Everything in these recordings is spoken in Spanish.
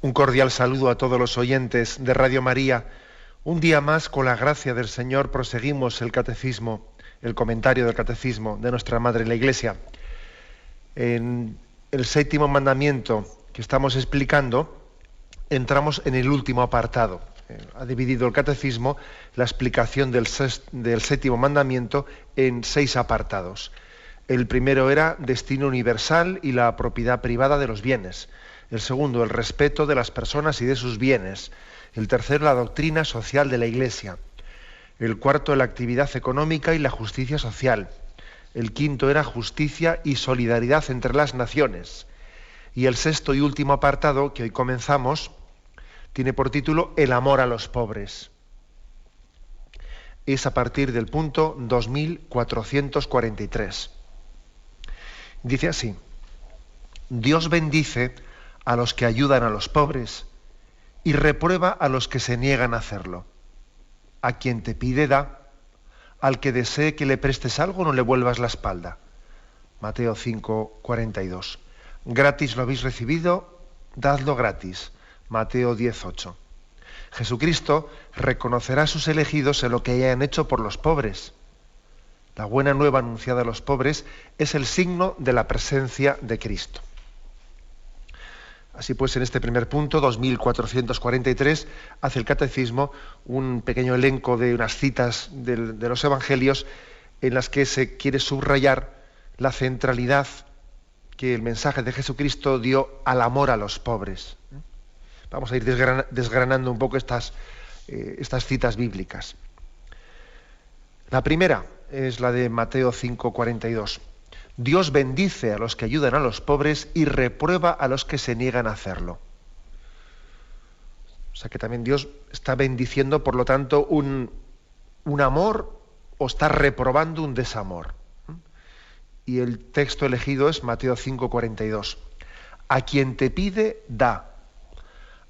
Un cordial saludo a todos los oyentes de Radio María. Un día más, con la gracia del Señor, proseguimos el catecismo, el comentario del catecismo de nuestra Madre la Iglesia. En el séptimo mandamiento que estamos explicando, entramos en el último apartado. Ha dividido el catecismo la explicación del séptimo mandamiento en 6 apartados. El primero era destino universal y la propiedad privada de los bienes. El segundo, el respeto de las personas y de sus bienes. El tercero, la doctrina social de la Iglesia. El cuarto, la actividad económica y la justicia social. El quinto era justicia y solidaridad entre las naciones. Y el sexto y último apartado, que hoy comenzamos, tiene por título El amor a los pobres. Es a partir del punto 2443. Dice así: Dios bendice a los que ayudan a los pobres y reprueba a los que se niegan a hacerlo. A quien te pide da, al que desee que le prestes algo no le vuelvas la espalda. Mateo 5:42. Gratis lo habéis recibido, dadlo gratis. Mateo 10:8. Jesucristo reconocerá a sus elegidos en lo que hayan hecho por los pobres. La buena nueva anunciada a los pobres es el signo de la presencia de Cristo. Así pues, en este primer punto, 2443, hace el Catecismo un pequeño elenco de unas citas de los Evangelios en las que se quiere subrayar la centralidad que el mensaje de Jesucristo dio al amor a los pobres. Vamos a ir desgranando un poco estas citas bíblicas. La primera es la de Mateo 5:42. Dios bendice a los que ayudan a los pobres y reprueba a los que se niegan a hacerlo. O sea que también Dios está bendiciendo, por lo tanto, un amor o está reprobando un desamor. Y el texto elegido es Mateo 5:42. A quien te pide, da.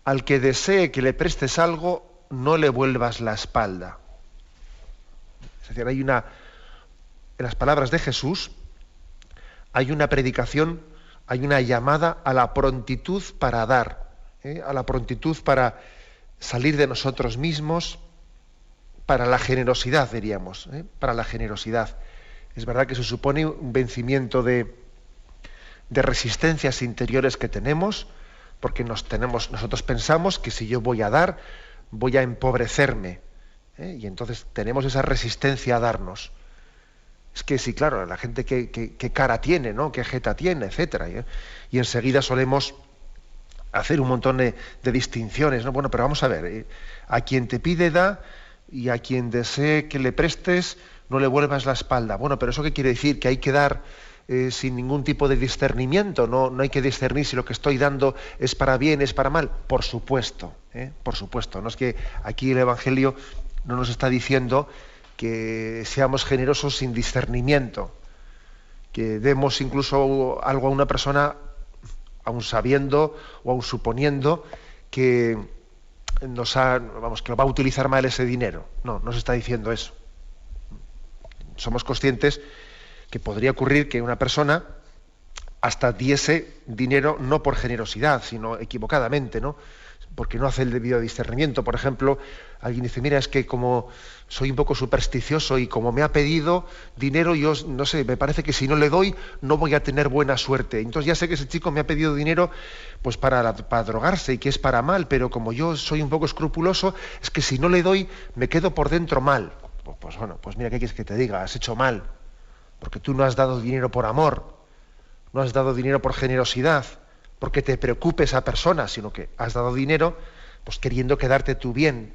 Al que desee que le prestes algo, no le vuelvas la espalda. Es decir, en las palabras de Jesús, hay una predicación, hay una llamada a la prontitud para dar, a la prontitud para salir de nosotros mismos, para la generosidad, diríamos, para la generosidad. Es verdad que se supone un vencimiento de resistencias interiores que tenemos, porque nosotros pensamos que si yo voy a dar, voy a empobrecerme, y entonces tenemos esa resistencia a darnos. Es que sí, claro, la gente qué cara tiene, ¿no? Qué jeta tiene, etcétera. Y enseguida solemos hacer un montón de distinciones, ¿no? Bueno, pero vamos a ver, a quien te pide da, y a quien desee que le prestes no le vuelvas la espalda. Bueno, pero ¿eso qué quiere decir? Que hay que dar sin ningún tipo de discernimiento, no hay que discernir si lo que estoy dando es para bien, es para mal. Por supuesto. No es que aquí el Evangelio no nos está diciendo que seamos generosos sin discernimiento, que demos incluso algo a una persona aun sabiendo o aun suponiendo que que lo va a utilizar mal ese dinero. No se está diciendo eso. Somos conscientes que podría ocurrir que una persona hasta diese dinero no por generosidad, sino equivocadamente, ¿no? Porque no hace el debido discernimiento. Por ejemplo, alguien dice, mira, es que como soy un poco supersticioso y como me ha pedido dinero, yo no sé, me parece que si no le doy no voy a tener buena suerte. Entonces ya sé que ese chico me ha pedido dinero pues para drogarse y que es para mal, pero como yo soy un poco escrupuloso, es que si no le doy me quedo por dentro mal. Pues bueno, pues mira, ¿qué quieres que te diga? Has hecho mal, porque tú no has dado dinero por amor, no has dado dinero por generosidad, porque te preocupe esa persona, sino que has dado dinero pues queriendo quedarte tú bien.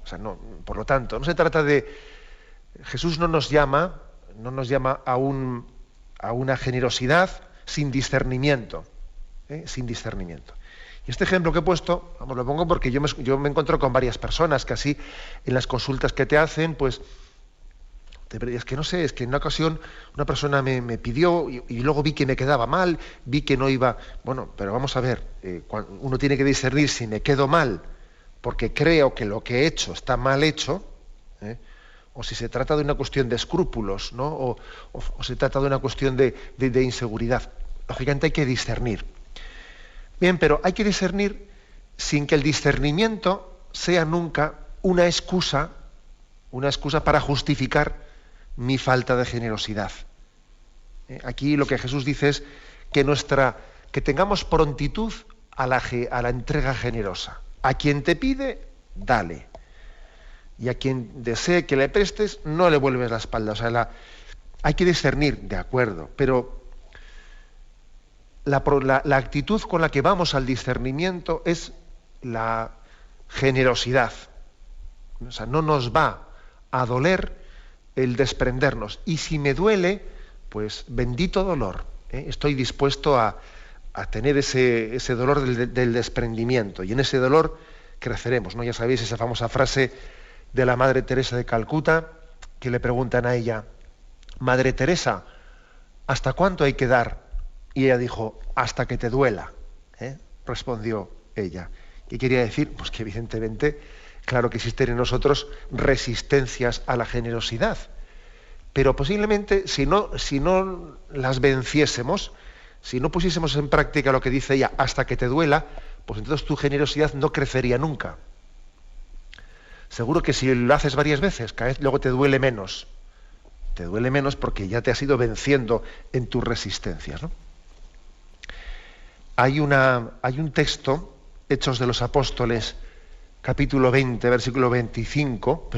O sea, no, por lo tanto, no se trata de... Jesús no nos llama a una generosidad sin discernimiento, sin discernimiento. Y este ejemplo que he puesto, lo pongo porque yo me encuentro con varias personas que así, en las consultas que te hacen, pues es que no sé, es que en una ocasión una persona me pidió y luego vi que me quedaba mal, vi que no iba... Bueno, pero vamos a ver, uno tiene que discernir si me quedo mal porque creo que lo que he hecho está mal hecho, o si se trata de una cuestión de escrúpulos, ¿no? o se trata de una cuestión de inseguridad. Lógicamente hay que discernir. Bien, pero hay que discernir sin que el discernimiento sea nunca una excusa para justificar mi falta de generosidad. Aquí lo que Jesús dice es que tengamos prontitud a la entrega generosa. A quien te pide, dale. Y a quien desee que le prestes, no le vuelves la espalda. O sea, hay que discernir, de acuerdo, pero la actitud con la que vamos al discernimiento es la generosidad. O sea, no nos va a doler el desprendernos. Y si me duele, pues bendito dolor. Estoy dispuesto a tener ese dolor del desprendimiento. Y en ese dolor creceremos, ¿no? Ya sabéis esa famosa frase de la Madre Teresa de Calcuta, que le preguntan a ella: Madre Teresa, ¿hasta cuánto hay que dar? Y ella dijo: hasta que te duela, respondió ella. ¿Qué quería decir? Pues que evidentemente, claro que existen en nosotros resistencias a la generosidad, pero posiblemente si no las venciésemos, si no pusiésemos en práctica lo que dice ella, hasta que te duela, pues entonces tu generosidad no crecería nunca. Seguro que si lo haces varias veces, cada vez luego te duele menos. Te duele menos porque ya te has ido venciendo en tus resistencias, ¿no? Hay un texto, Hechos de los Apóstoles, capítulo 20, versículo 35,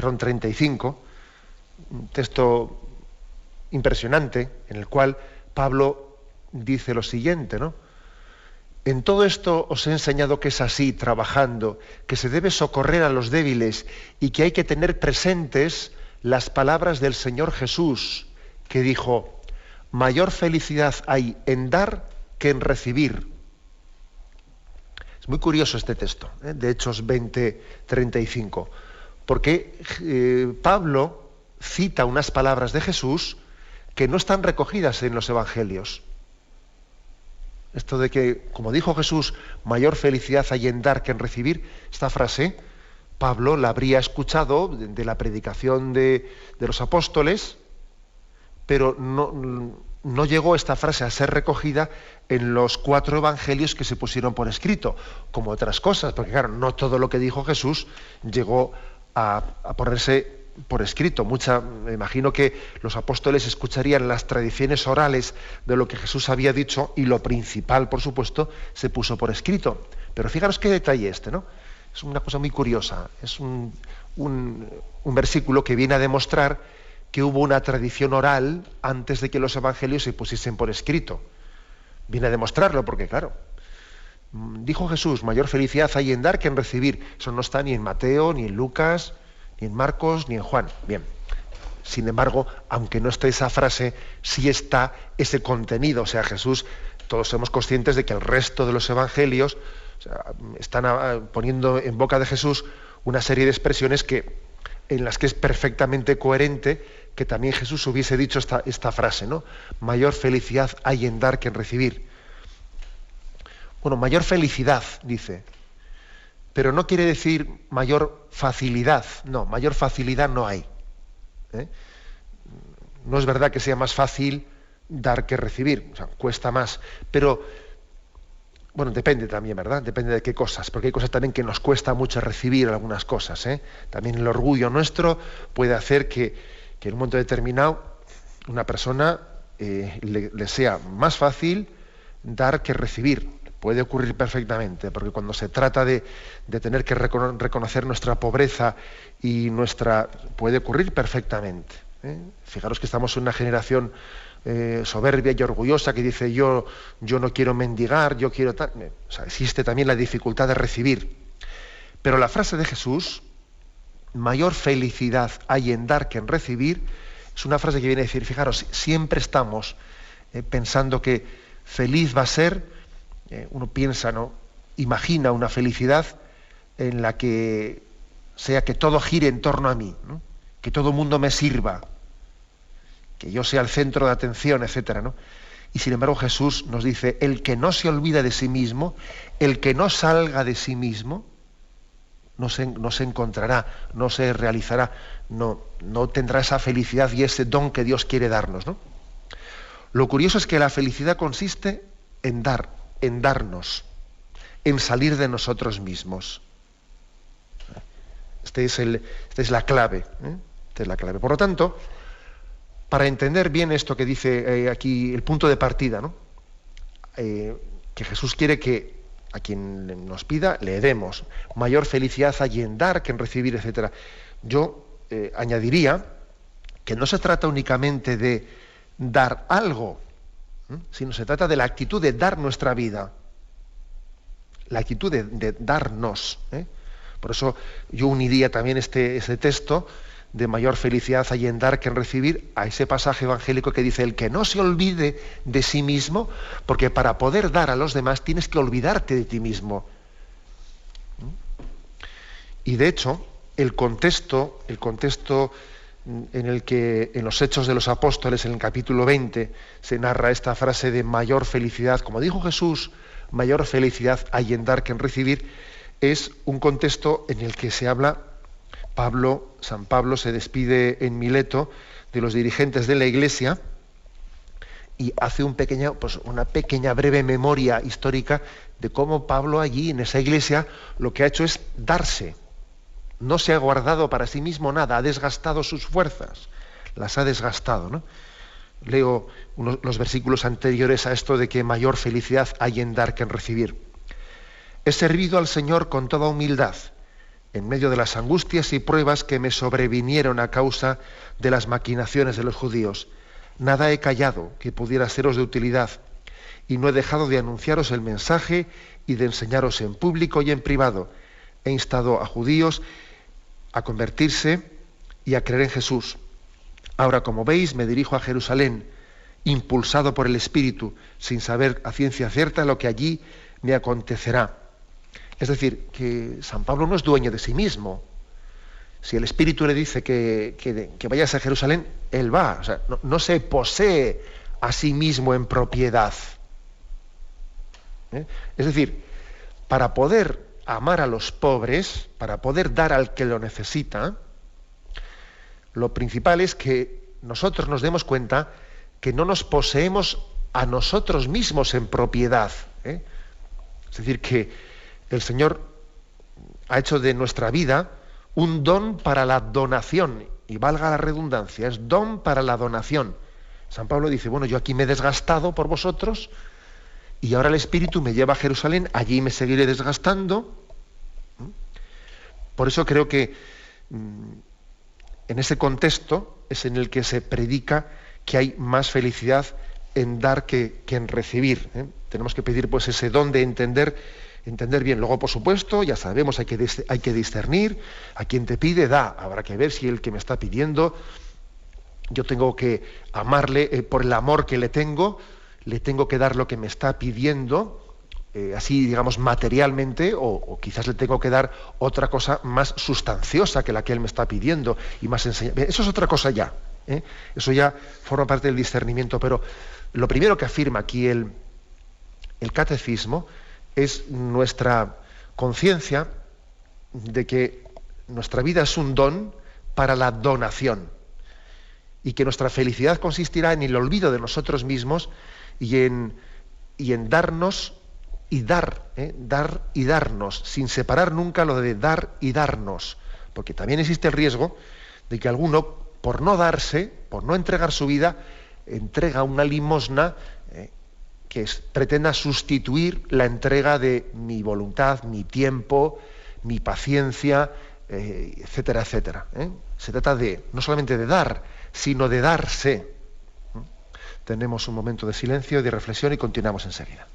un texto impresionante, en el cual Pablo dice lo siguiente, ¿no? En todo esto os he enseñado que es así, trabajando, que se debe socorrer a los débiles y que hay que tener presentes las palabras del Señor Jesús, que dijo: mayor felicidad hay en dar que en recibir. Es muy curioso este texto, de Hechos 20:35, porque Pablo cita unas palabras de Jesús que no están recogidas en los evangelios. Esto de que, como dijo Jesús, mayor felicidad hay en dar que en recibir, esta frase Pablo la habría escuchado de la predicación de los apóstoles, pero no llegó esta frase a ser recogida en los 4 evangelios que se pusieron por escrito, como otras cosas, porque claro, no todo lo que dijo Jesús llegó a ponerse por escrito. Me imagino que los apóstoles escucharían las tradiciones orales de lo que Jesús había dicho, y lo principal, por supuesto, se puso por escrito. Pero fijaros qué detalle ¿no? Es una cosa muy curiosa. Es un versículo que viene a demostrar que hubo una tradición oral antes de que los evangelios se pusiesen por escrito. Viene a demostrarlo porque, claro, dijo Jesús: mayor felicidad hay en dar que en recibir. Eso no está ni en Mateo, ni en Lucas, ni en Marcos, ni en Juan. Bien. Sin embargo, aunque no esté esa frase, sí está ese contenido. O sea, Jesús, todos somos conscientes de que el resto de los evangelios, o sea, están poniendo en boca de Jesús una serie de expresiones en las que es perfectamente coherente que también Jesús hubiese dicho esta frase, ¿no? Mayor felicidad hay en dar que en recibir. Bueno, mayor felicidad, dice, pero no quiere decir mayor facilidad. No, mayor facilidad no hay. No es verdad que sea más fácil dar que recibir, o sea, cuesta más, pero bueno, depende también, ¿verdad? Depende de qué cosas, porque hay cosas también que nos cuesta mucho recibir algunas cosas, También el orgullo nuestro puede hacer que en un momento determinado una persona le sea más fácil dar que recibir. Puede ocurrir perfectamente, porque cuando se trata de tener que reconocer nuestra pobreza y puede ocurrir perfectamente. Fijaros que estamos en una generación soberbia y orgullosa que dice yo no quiero mendigar, yo quiero tal. O sea, existe también la dificultad de recibir. Pero la frase de Jesús, mayor felicidad hay en dar que en recibir, es una frase que viene a decir, fijaros, siempre estamos pensando que feliz va a ser, uno piensa, ¿no? Imagina una felicidad en la que sea que todo gire en torno a mí, ¿no? Que todo el mundo me sirva, que yo sea el centro de atención, etcétera, ¿no? Y sin embargo Jesús nos dice: el que no se olvida de sí mismo, el que no salga de sí mismo, no se encontrará, no se realizará, no tendrá esa felicidad y ese don que Dios quiere darnos, ¿no? Lo curioso es que la felicidad consiste en dar, en darnos. en salir de nosotros mismos. Esta es la clave. Esta es la clave. Por lo tanto, para entender bien esto que dice aquí, el punto de partida, ¿no? Que Jesús quiere que a quien nos pida le demos. Mayor felicidad hay en dar que en recibir, etc. Yo añadiría que no se trata únicamente de dar algo, sino se trata de la actitud de dar nuestra vida, la actitud de darnos. Por eso yo uniría también ese texto de mayor felicidad hay en dar que en recibir a ese pasaje evangélico que dice el que no se olvide de sí mismo, porque para poder dar a los demás tienes que olvidarte de ti mismo. Y de hecho, el contexto en el que en los Hechos de los Apóstoles, en el capítulo 20, se narra esta frase de mayor felicidad, como dijo Jesús, mayor felicidad hay en dar que en recibir, es un contexto en el que se habla, San Pablo se despide en Mileto de los dirigentes de la Iglesia y hace una pequeña breve memoria histórica de cómo Pablo allí en esa iglesia lo que ha hecho es darse. No se ha guardado para sí mismo nada, ha desgastado sus fuerzas, las ha desgastado, ¿no? Leo los versículos anteriores a esto de que mayor felicidad hay en dar que en recibir. He servido al Señor con toda humildad, en medio de las angustias y pruebas que me sobrevinieron a causa de las maquinaciones de los judíos. Nada he callado que pudiera seros de utilidad, y no he dejado de anunciaros el mensaje y de enseñaros en público y en privado. He instado a judíos a convertirse y a creer en Jesús. Ahora, como veis, me dirijo a Jerusalén, impulsado por el Espíritu, sin saber a ciencia cierta lo que allí me acontecerá. Es decir, que San Pablo no es dueño de sí mismo. Si el Espíritu le dice que vayas a Jerusalén, él va. O sea, no se posee a sí mismo en propiedad. Es decir, para poder amar a los pobres, para poder dar al que lo necesita, lo principal es que nosotros nos demos cuenta que no nos poseemos a nosotros mismos en propiedad. Es decir, que el Señor ha hecho de nuestra vida un don para la donación, y valga la redundancia, es don para la donación. San Pablo dice, bueno, yo aquí me he desgastado por vosotros, y ahora el Espíritu me lleva a Jerusalén, allí me seguiré desgastando. Por eso creo que en ese contexto es en el que se predica que hay más felicidad en dar que en recibir. Tenemos que pedir pues ese don de entender bien. Luego, por supuesto, ya sabemos, hay que discernir. A quien te pide, da. Habrá que ver si el que me está pidiendo, yo tengo que amarle por el amor que le tengo que dar lo que me está pidiendo, así, digamos, materialmente, o quizás le tengo que dar otra cosa más sustanciosa que la que él me está pidiendo, y más enseñable. Eso es otra cosa ya. Eso ya forma parte del discernimiento, pero lo primero que afirma aquí el catecismo es nuestra conciencia de que nuestra vida es un don para la donación y que nuestra felicidad consistirá en el olvido de nosotros mismos y en darnos y dar y darnos, sin separar nunca lo de dar y darnos, porque también existe el riesgo de que alguno, por no darse, por no entregar su vida, entrega una limosna que pretenda sustituir la entrega de mi voluntad, mi tiempo, mi paciencia, etcétera, etcétera. Se trata no solamente de dar, sino de darse. Tenemos un momento de silencio y de reflexión y continuamos enseguida.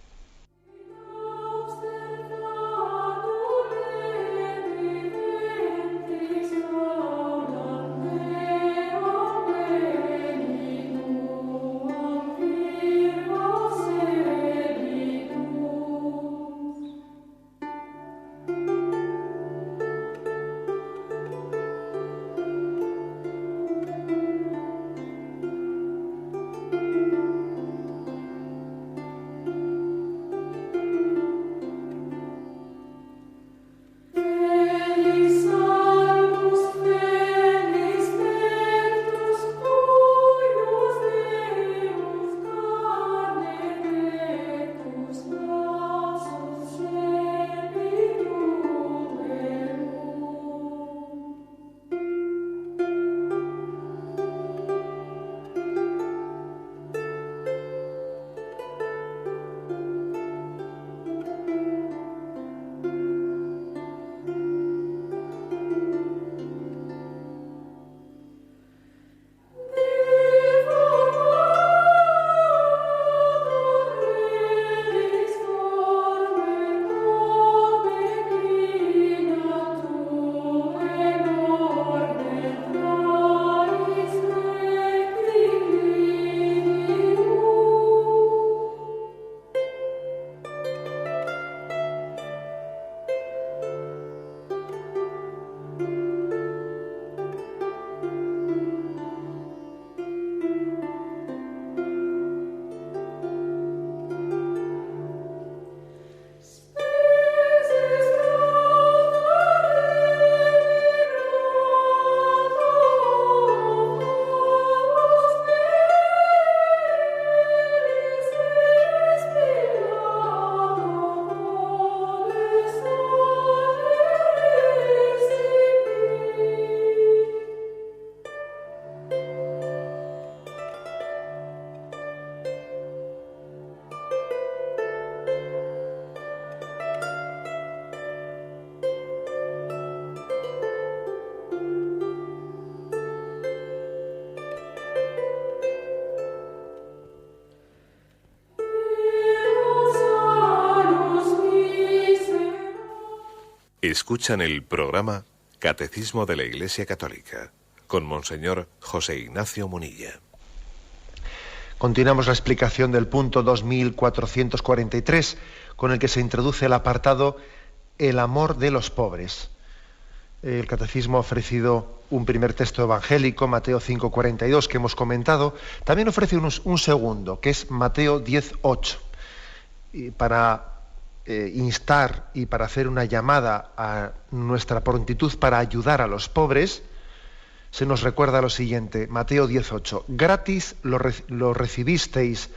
Escuchan el programa Catecismo de la Iglesia Católica con Monseñor José Ignacio Munilla. Continuamos la explicación del punto 2443, con el que se introduce el apartado El amor de los pobres. El Catecismo ha ofrecido un primer texto evangélico, Mateo 5:42, que hemos comentado. También ofrece un segundo, que es Mateo 10:8, para instar y para hacer una llamada a nuestra prontitud para ayudar a los pobres. Se nos recuerda lo siguiente, Mateo 10:8, gratis lo recibisteis,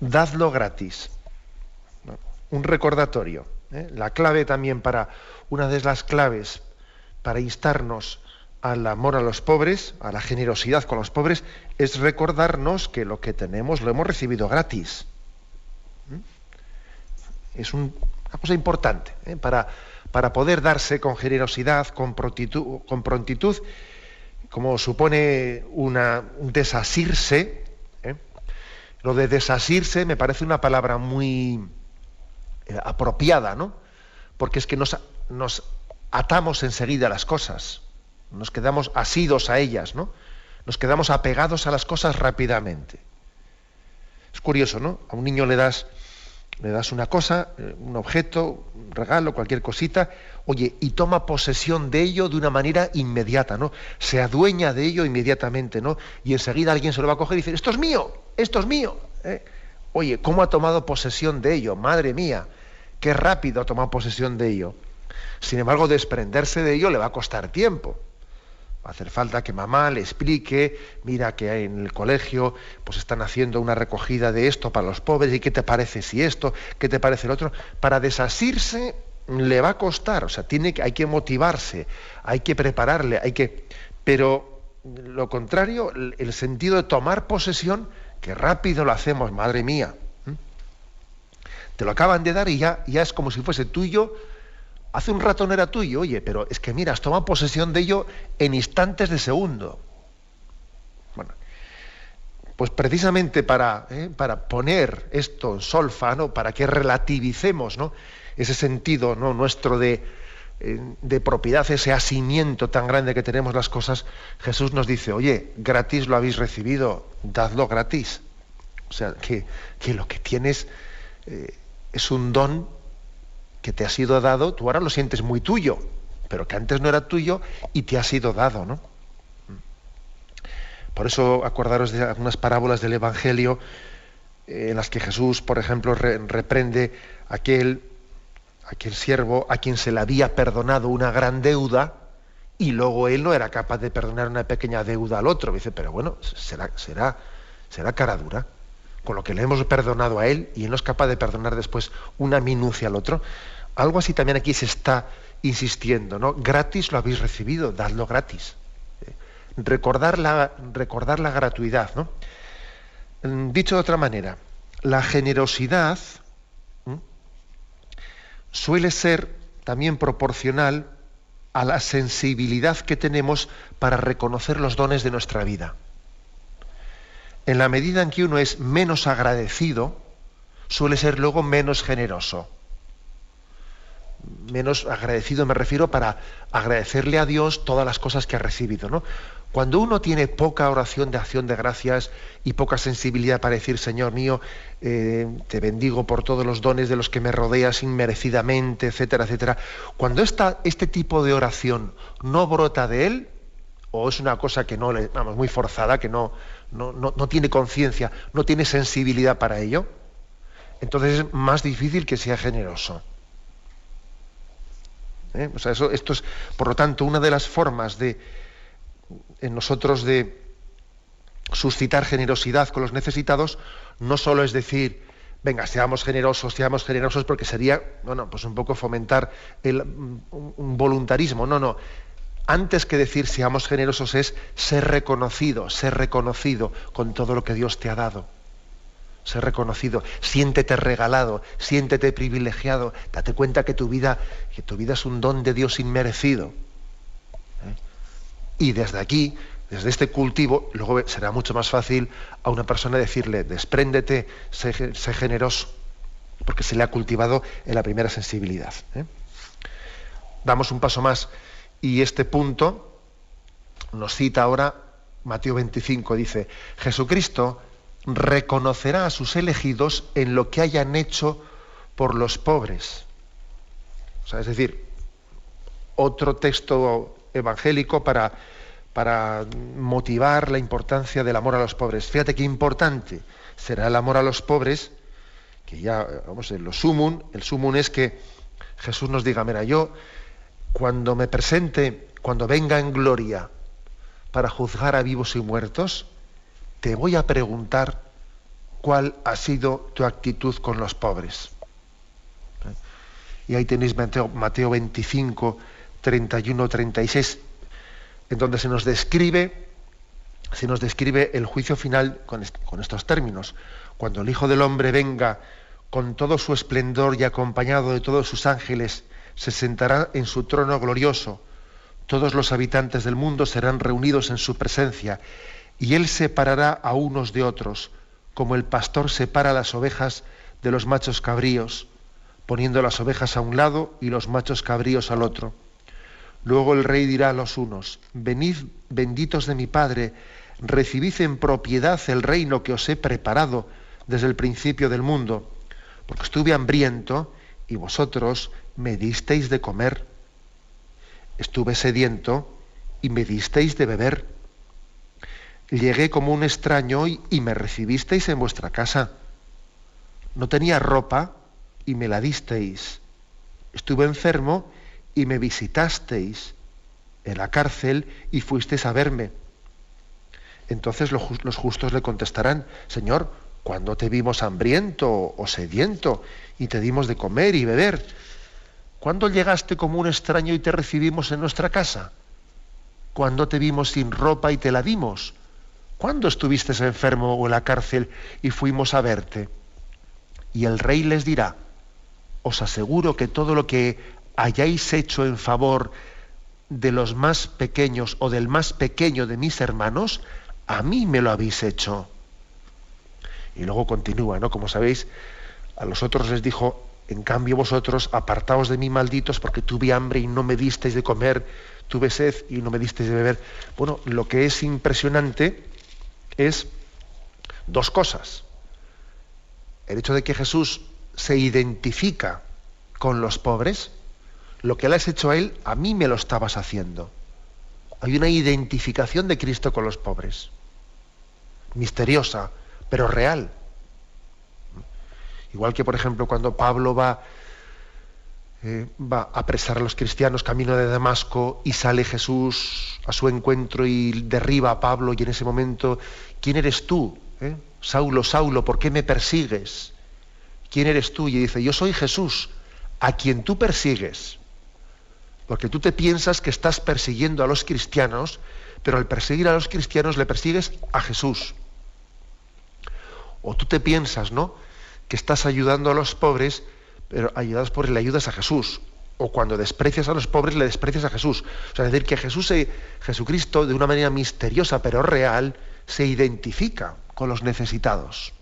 dadlo gratis. Un recordatorio. La clave también una de las claves para instarnos al amor a los pobres, a la generosidad con los pobres, es recordarnos que lo que tenemos lo hemos recibido gratis. Es una cosa importante, para poder darse con generosidad, con prontitud, como supone un desasirse. Lo de desasirse me parece una palabra muy apropiada, ¿no? Porque es que nos atamos enseguida a las cosas, nos quedamos asidos a ellas, ¿no? Nos quedamos apegados a las cosas rápidamente. Es curioso, ¿no? A un niño le das una cosa, un objeto, un regalo, cualquier cosita, oye, y toma posesión de ello de una manera inmediata, ¿no? Se adueña de ello inmediatamente, ¿no? Y enseguida alguien se lo va a coger y dice, esto es mío, esto es mío. Oye, ¿cómo ha tomado posesión de ello? Madre mía, qué rápido ha tomado posesión de ello. Sin embargo, desprenderse de ello le va a costar tiempo. Va a hacer falta que mamá le explique, mira que en el colegio pues están haciendo una recogida de esto para los pobres, y qué te parece si esto, qué te parece el otro. Para desasirse le va a costar, o sea, hay que motivarse, hay que prepararle, pero lo contrario, el sentido de tomar posesión, que rápido lo hacemos, madre mía. Te lo acaban de dar y ya es como si fuese tuyo. Hace un rato no era tuyo, oye, pero es que mira, has tomado posesión de ello en instantes de segundo. Bueno, pues precisamente para poner esto en solfa, ¿no? Para que relativicemos, ¿no? Ese sentido, ¿no? nuestro de propiedad, ese asimiento tan grande que tenemos las cosas, Jesús nos dice, oye, gratis lo habéis recibido, dadlo gratis. O sea, que lo que tienes es un don que te ha sido dado, tú ahora lo sientes muy tuyo, pero que antes no era tuyo y te ha sido dado, ¿no? Por eso acordaros de algunas parábolas del Evangelio en las que Jesús, por ejemplo, reprende aquel siervo a quien se le había perdonado una gran deuda y luego él no era capaz de perdonar una pequeña deuda al otro. Dice, pero bueno, será cara dura. Con lo que le hemos perdonado a él y él no es capaz de perdonar después una minucia al otro. Algo así también aquí se está insistiendo, ¿no? Gratis lo habéis recibido, dadlo gratis. Recordar la gratuidad, ¿no? Dicho de otra manera, la generosidad suele ser también proporcional a la sensibilidad que tenemos para reconocer los dones de nuestra vida. En la medida en que uno es menos agradecido, suele ser luego menos generoso. Menos agradecido me refiero para agradecerle a Dios todas las cosas que ha recibido, ¿no? Cuando uno tiene poca oración de acción de gracias y poca sensibilidad para decir, Señor mío, te bendigo por todos los dones de los que me rodeas inmerecidamente, etcétera, etcétera. Cuando este tipo de oración no brota de él, o es una cosa que muy forzada, que no tiene conciencia, no tiene sensibilidad para ello, entonces es más difícil que sea generoso. O sea, esto es, por lo tanto, una de las formas en nosotros de suscitar generosidad con los necesitados, no solo es decir, venga, seamos generosos, porque sería, pues un poco fomentar un voluntarismo. No. Antes que decir seamos generosos es ser reconocido con todo lo que Dios te ha dado. Ser reconocido, siéntete regalado, siéntete privilegiado, date cuenta que tu vida es un don de Dios inmerecido. Y desde aquí, desde este cultivo, luego será mucho más fácil a una persona decirle, despréndete, sé generoso, porque se le ha cultivado en la primera sensibilidad. Damos un paso más y este punto nos cita ahora Mateo 25, dice: Jesucristo reconocerá a sus elegidos en lo que hayan hecho por los pobres. O sea, es decir, otro texto evangélico para motivar la importancia del amor a los pobres. Fíjate qué importante será el amor a los pobres, que ya, vamos, el sumum es que Jesús nos diga: mira, yo cuando me presente, cuando venga en gloria para juzgar a vivos y muertos, te voy a preguntar cuál ha sido tu actitud con los pobres. Y ahí tenéis Mateo 25, 31, 36, en donde se nos describe el juicio final con estos términos: cuando el Hijo del Hombre venga con todo su esplendor y acompañado de todos sus ángeles, se sentará en su trono glorioso. Todos los habitantes del mundo serán reunidos en su presencia, y él separará a unos de otros, como el pastor separa las ovejas de los machos cabríos, poniendo las ovejas a un lado y los machos cabríos al otro. Luego el rey dirá a los unos: venid, benditos de mi Padre, recibid en propiedad el reino que os he preparado desde el principio del mundo, porque estuve hambriento y vosotros me disteis de comer, estuve sediento y me disteis de beber, llegué como un extraño y me recibisteis en vuestra casa, no tenía ropa y me la disteis, estuve enfermo y me visitasteis, en la cárcel y fuisteis a verme. Entonces los justos le contestarán: Señor, ¿cuándo te vimos hambriento o sediento y te dimos de comer y beber? ¿Cuándo llegaste como un extraño y te recibimos en nuestra casa? ¿Cuándo te vimos sin ropa y te la dimos? ¿Cuándo estuviste enfermo o en la cárcel y fuimos a verte? Y el rey les dirá: os aseguro que todo lo que hayáis hecho en favor de los más pequeños o del más pequeño de mis hermanos, a mí me lo habéis hecho. Y luego continúa, ¿no? Como sabéis, a los otros les dijo: en cambio vosotros, apartaos de mí, malditos, porque tuve hambre y no me disteis de comer, tuve sed y no me disteis de beber. Bueno, lo que es impresionante es dos cosas. El hecho de que Jesús se identifica con los pobres, lo que le has hecho a él, a mí me lo estabas haciendo. Hay una identificación de Cristo con los pobres, misteriosa, pero real. Igual que, por ejemplo, cuando Pablo va a apresar a los cristianos camino de Damasco y sale Jesús a su encuentro y derriba a Pablo, y en ese momento: ¿quién eres tú? Saulo, Saulo, ¿por qué me persigues? ¿Quién eres tú? Y dice: yo soy Jesús, a quien tú persigues. Porque tú te piensas que estás persiguiendo a los cristianos, pero al perseguir a los cristianos le persigues a Jesús. O tú te piensas, ¿no?, que estás ayudando a los pobres, pero ayudados por él le ayudas a Jesús. O cuando desprecias a los pobres le desprecias a Jesús. O sea, es decir, que Jesucristo, de una manera misteriosa pero real, se identifica con los necesitados.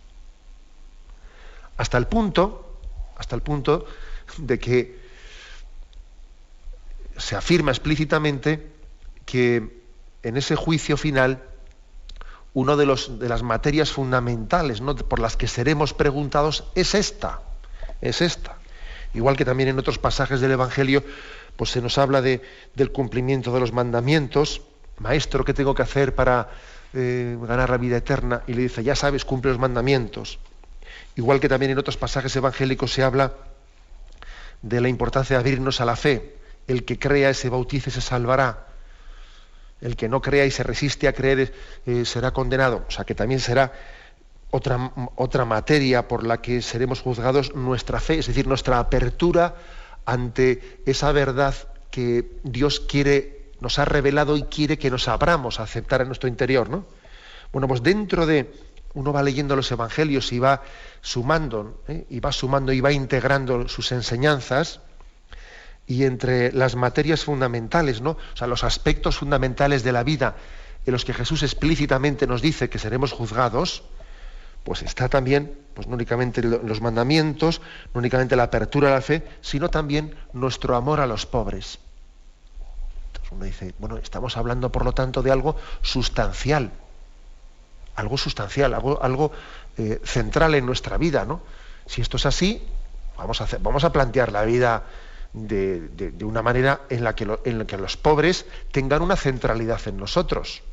Hasta el punto de que se afirma explícitamente que en ese juicio final una de las materias fundamentales, ¿no?, por las que seremos preguntados es esta. Igual que también en otros pasajes del Evangelio pues se nos habla del cumplimiento de los mandamientos. Maestro, ¿qué tengo que hacer para ganar la vida eterna? Y le dice: ya sabes, cumple los mandamientos. Igual que también en otros pasajes evangélicos se habla de la importancia de abrirnos a la fe. El que crea y se bautice se salvará. El que no crea y se resiste a creer será condenado. O sea, que también será otra materia por la que seremos juzgados, nuestra fe, es decir, nuestra apertura ante esa verdad que Dios nos ha revelado y quiere que nos abramos a aceptar en nuestro interior, ¿no? Bueno, pues uno va leyendo los evangelios y va sumando, y va integrando sus enseñanzas. Y entre las materias fundamentales, ¿no?, o sea, los aspectos fundamentales de la vida en los que Jesús explícitamente nos dice que seremos juzgados, pues está también, pues no únicamente los mandamientos, no únicamente la apertura a la fe, sino también nuestro amor a los pobres. Uno dice, bueno, estamos hablando por lo tanto de algo sustancial, algo central en nuestra vida, ¿no? Si esto es así, vamos a plantear la vida de una manera en la que los pobres tengan una centralidad en nosotros.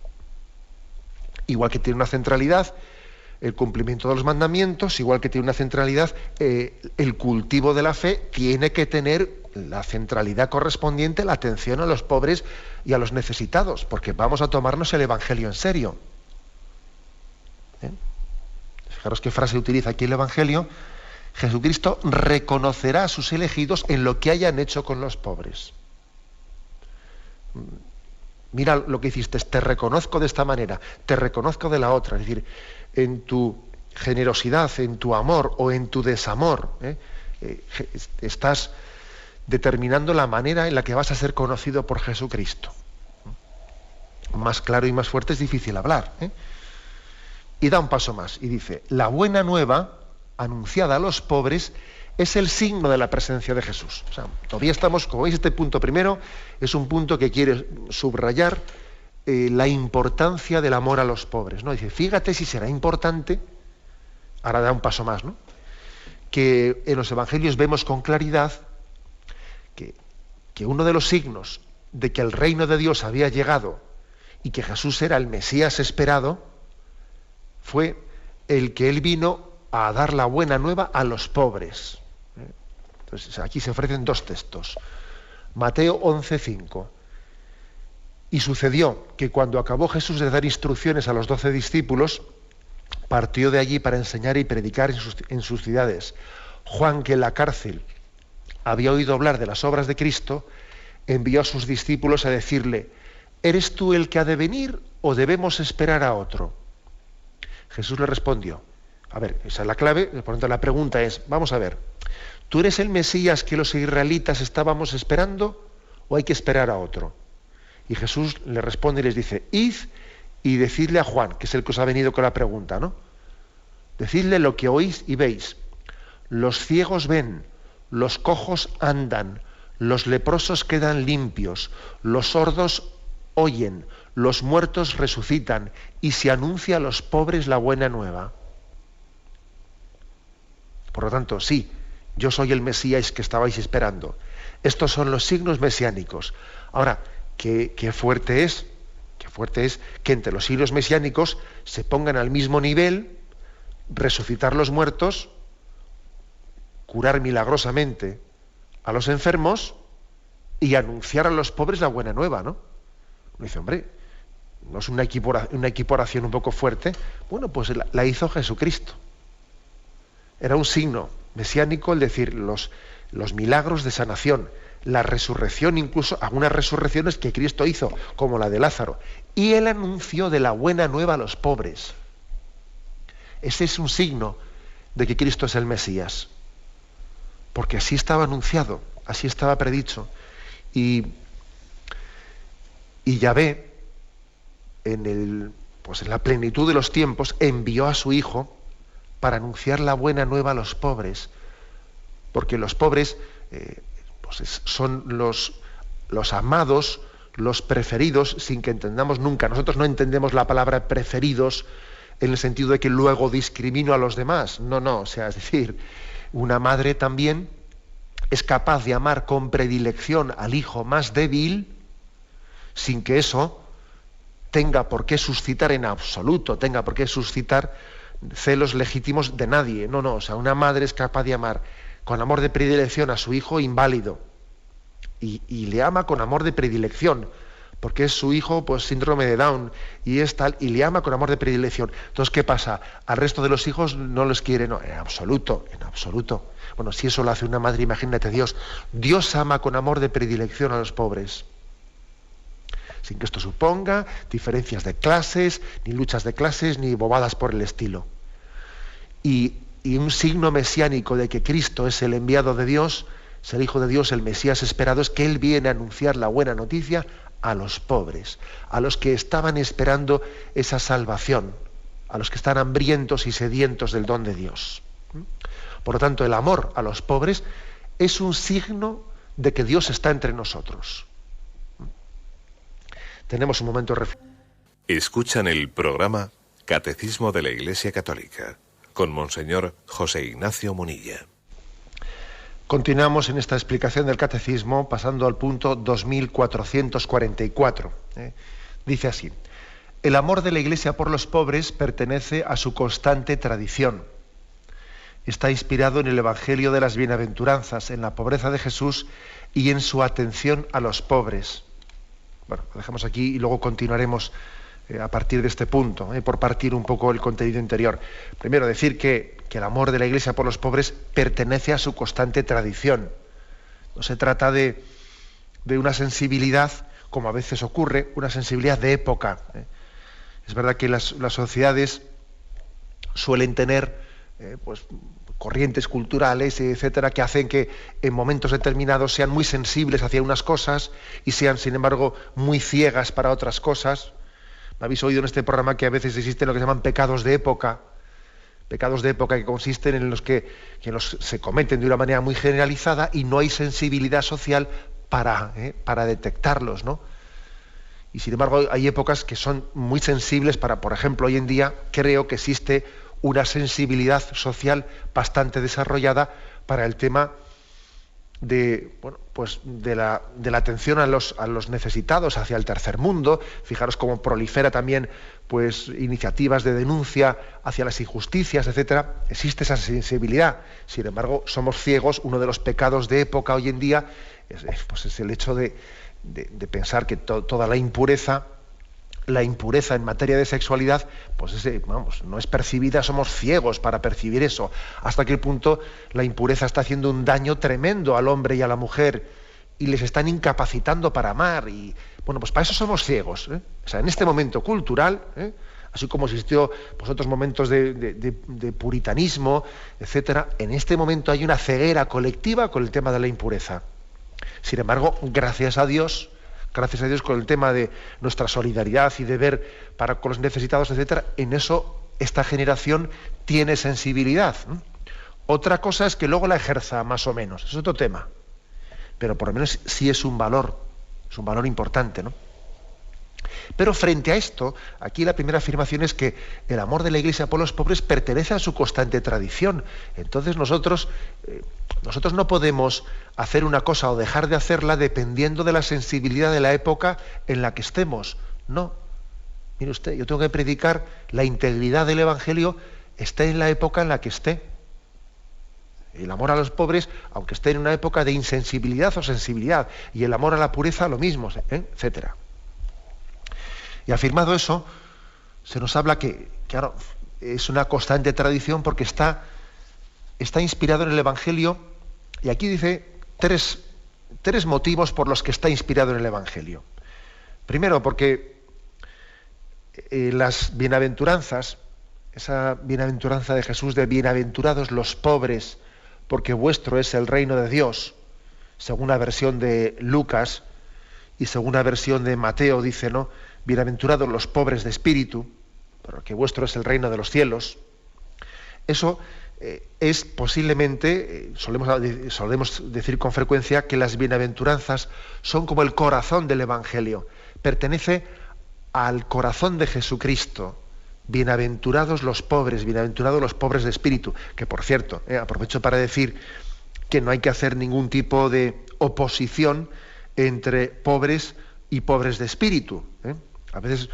Igual que tiene una centralidad el cumplimiento de los mandamientos, igual que tiene una centralidad el cultivo de la fe, tiene que tener la centralidad correspondiente, la atención a los pobres y a los necesitados, porque vamos a tomarnos el Evangelio en serio. Fijaros qué frase utiliza aquí el Evangelio. Jesucristo reconocerá a sus elegidos en lo que hayan hecho con los pobres. Mira lo que hiciste, te reconozco de esta manera, te reconozco de la otra. Es decir, en tu generosidad, en tu amor o en tu desamor, estás determinando la manera en la que vas a ser conocido por Jesucristo. Más claro y más fuerte es difícil hablar. Y da un paso más y dice, la buena nueva anunciada a los pobres es el signo de la presencia de Jesús. O sea, todavía estamos, como veis, este punto primero es un punto que quiere subrayar la importancia del amor a los pobres, ¿no? Dice, fíjate si será importante, ahora da un paso más, ¿no? Que en los evangelios vemos con claridad que uno de los signos de que el reino de Dios había llegado y que Jesús era el Mesías esperado fue el que él vino a dar la buena nueva a los pobres. Entonces, aquí se ofrecen dos textos. Mateo 11:5. Y sucedió que cuando acabó Jesús de dar instrucciones a los 12 discípulos, partió de allí para enseñar y predicar en sus ciudades. Juan, que en la cárcel había oído hablar de las obras de Cristo, envió a sus discípulos a decirle, ¿eres tú el que ha de venir o debemos esperar a otro? Jesús le respondió, a ver, esa es la clave, por lo tanto la pregunta es, vamos a ver, ¿tú eres el Mesías que los israelitas estábamos esperando o hay que esperar a otro? Y Jesús le responde y les dice, id y decidle a Juan, que es el que os ha venido con la pregunta, ¿no? Decidle lo que oís y veis. Los ciegos ven, los cojos andan, los leprosos quedan limpios, los sordos oyen, los muertos resucitan y se anuncia a los pobres la buena nueva. Por lo tanto, sí, yo soy el Mesías que estabais esperando. Estos son los signos mesiánicos. Ahora, qué fuerte es que entre los signos mesiánicos se pongan al mismo nivel resucitar los muertos, curar milagrosamente a los enfermos y anunciar a los pobres la buena nueva, ¿no? Uno dice, hombre, ¿no es una equiporación un poco fuerte? Bueno, pues la hizo Jesucristo. Era un signo mesiánico el decir los milagros de sanación, la resurrección, incluso algunas resurrecciones que Cristo hizo, como la de Lázaro, y el anuncio de la buena nueva a los pobres. Ese es un signo de que Cristo es el Mesías, porque así estaba anunciado, así estaba predicho, y Yahvé, en la plenitud de los tiempos, envió a su Hijo para anunciar la buena nueva a los pobres, porque los pobres son los amados, los preferidos, sin que entendamos nunca. Nosotros no entendemos la palabra preferidos en el sentido de que luego discrimino a los demás. No, o sea, es decir, una madre también es capaz de amar con predilección al hijo más débil, sin que eso tenga por qué suscitar en absoluto, tenga por qué suscitar celos legítimos de nadie. No, o sea, una madre es capaz de amar con amor de predilección a su hijo inválido y le ama con amor de predilección porque es su hijo, pues síndrome de Down y es tal, y le ama con amor de predilección. Entonces, ¿qué pasa? Al resto de los hijos no les quiere, no, en absoluto. Bueno, si eso lo hace una madre, imagínate Dios. Dios ama con amor de predilección a los pobres, sin que esto suponga diferencias de clases, ni luchas de clases, ni bobadas por el estilo. Y un signo mesiánico de que Cristo es el enviado de Dios, es el Hijo de Dios, el Mesías esperado, es que Él viene a anunciar la buena noticia a los pobres, a los que estaban esperando esa salvación, a los que están hambrientos y sedientos del don de Dios. Por lo tanto, el amor a los pobres es un signo de que Dios está entre nosotros. tenemos un momento de reflexión. Escuchan el programa Catecismo de la Iglesia Católica con Monseñor José Ignacio Munilla. Continuamos en esta explicación del Catecismo pasando al punto 2444. Dice así: el amor de la Iglesia por los pobres pertenece a su constante tradición. Está inspirado en el Evangelio de las Bienaventuranzas, en la pobreza de Jesús y en su atención a los pobres. Bueno, lo dejamos aquí y luego continuaremos a partir de este punto, por partir un poco el contenido interior. Primero, decir que el amor de la Iglesia por los pobres pertenece a su constante tradición. No se trata de una sensibilidad, como a veces ocurre, una sensibilidad de época. Es verdad que las sociedades suelen tener pues, corrientes culturales, etcétera, que hacen que en momentos determinados sean muy sensibles hacia unas cosas y sean, sin embargo, muy ciegas para otras cosas. Me habéis oído en este programa que a veces existen lo que se llaman pecados de época que consisten en los que se cometen de una manera muy generalizada y no hay sensibilidad social para detectarlos, ¿no? Y sin embargo hay épocas que son muy sensibles para, por ejemplo, hoy en día creo que existe una sensibilidad social bastante desarrollada para el tema de la atención a los necesitados hacia el tercer mundo. Fijaros cómo prolifera también pues iniciativas de denuncia hacia las injusticias, etcétera. Existe esa sensibilidad. Sin embargo, somos ciegos. Uno de los pecados de época hoy en día es el hecho de pensar que toda la impureza en materia de sexualidad, pues no es percibida, somos ciegos para percibir eso. Hasta qué punto la impureza está haciendo un daño tremendo al hombre y a la mujer y les están incapacitando para amar. Y bueno, pues para eso somos ciegos. O sea, en este momento cultural, así como existió pues, otros momentos de puritanismo, etcétera, en este momento hay una ceguera colectiva con el tema de la impureza. Sin embargo, gracias a Dios con el tema de nuestra solidaridad y de ver con los necesitados, etcétera, en eso esta generación tiene sensibilidad. Otra cosa es que luego la ejerza más o menos, es otro tema. Pero por lo menos sí es un valor importante, ¿no? Pero frente a esto, aquí la primera afirmación es que el amor de la Iglesia por los pobres pertenece a su constante tradición. Entonces nosotros no podemos hacer una cosa o dejar de hacerla dependiendo de la sensibilidad de la época en la que estemos. No. Mire usted, yo tengo que predicar la integridad del Evangelio, esté en la época en la que esté. El amor a los pobres, aunque esté en una época de insensibilidad o sensibilidad, y el amor a la pureza lo mismo, etcétera. Y afirmado eso, se nos habla que, claro, es una constante tradición porque está inspirado en el Evangelio, y aquí dice tres motivos por los que está inspirado en el Evangelio. Primero, porque las bienaventuranzas, esa bienaventuranza de Jesús de bienaventurados los pobres, porque vuestro es el reino de Dios, según la versión de Lucas y según la versión de Mateo dice, ¿no? Bienaventurados los pobres de espíritu, porque vuestro es el reino de los cielos. Eso es posiblemente, solemos decir con frecuencia que las bienaventuranzas son como el corazón del Evangelio, pertenece al corazón de Jesucristo. Bienaventurados los pobres de espíritu, que por cierto, aprovecho para decir que no hay que hacer ningún tipo de oposición entre pobres y pobres de espíritu. A veces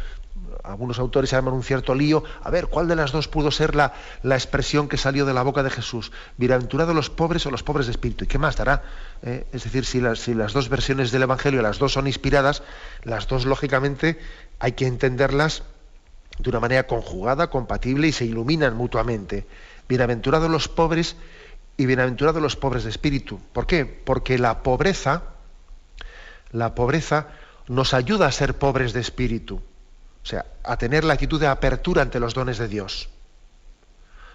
algunos autores se llaman un cierto lío, a ver, ¿cuál de las dos pudo ser la expresión que salió de la boca de Jesús? Bienaventurados los pobres o los pobres de espíritu. ¿Y qué más dará? Es decir, si las dos versiones del Evangelio, las dos son inspiradas, las dos, lógicamente, hay que entenderlas de una manera conjugada, compatible, y se iluminan mutuamente. Bienaventurados los pobres y bienaventurados los pobres de espíritu. ¿Por qué? Porque la pobreza nos ayuda a ser pobres de espíritu, o sea, a tener la actitud de apertura ante los dones de Dios.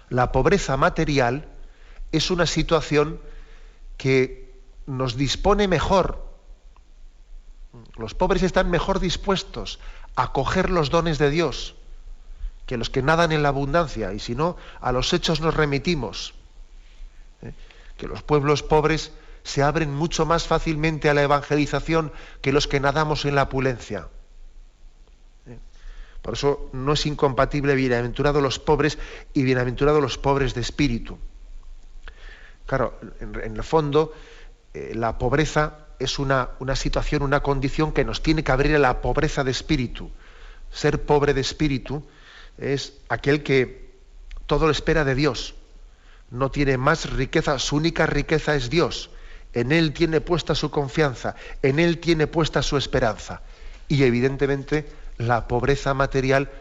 La pobreza material es una situación que nos dispone mejor. Los pobres están mejor dispuestos a acoger los dones de Dios que los que nadan en la abundancia, y si no, a los hechos nos remitimos. Que los pueblos pobres se abren mucho más fácilmente a la evangelización que los que nadamos en la opulencia. Por eso no es incompatible bienaventurados los pobres y bienaventurados los pobres de espíritu. Claro, en el fondo, la pobreza es una situación, una condición que nos tiene que abrir a la pobreza de espíritu. Ser pobre de espíritu es aquel que todo lo espera de Dios. No tiene más riqueza, su única riqueza es Dios. En Él tiene puesta su confianza, en Él tiene puesta su esperanza. Y evidentemente la pobreza material